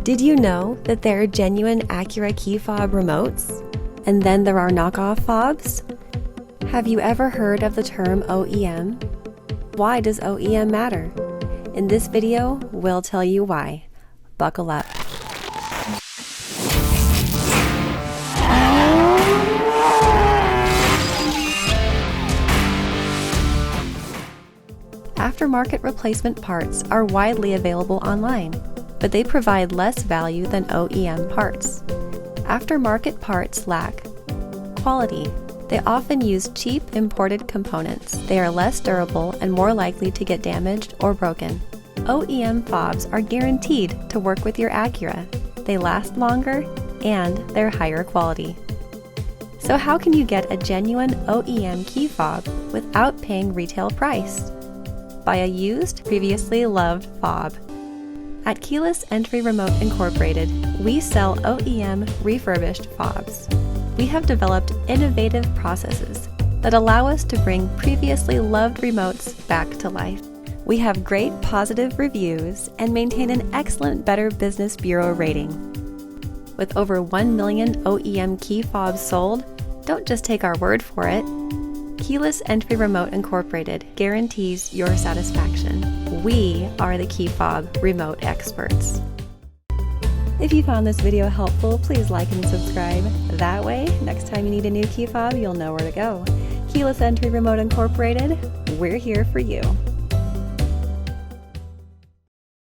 Did you know that there are genuine Acura key fob remotes? And then there are knockoff fobs? Have you ever heard of the term OEM? Why does OEM matter? In this video, we'll tell you why. Buckle up. Aftermarket replacement parts are widely available online, but they provide less value than OEM parts. Aftermarket parts lack quality. They often use cheap imported components. They are less durable and more likely to get damaged or broken. OEM fobs are guaranteed to work with your Acura. They last longer and they're higher quality. So how can you get a genuine OEM key fob without paying retail price? Buy a used, previously loved fob. At Keyless Entry Remote Incorporated, we sell OEM refurbished fobs. We have developed innovative processes that allow us to bring previously loved remotes back to life. We have great positive reviews and maintain an excellent Better Business Bureau rating. With over 1 million OEM key fobs sold, don't just take our word for it. Keyless Entry Remote Incorporated guarantees your satisfaction. We are the key fob remote experts. If you found this video helpful, please like and subscribe. That way, next time you need a new key fob, you'll know where to go. Keyless Entry Remote Incorporated, we're here for you.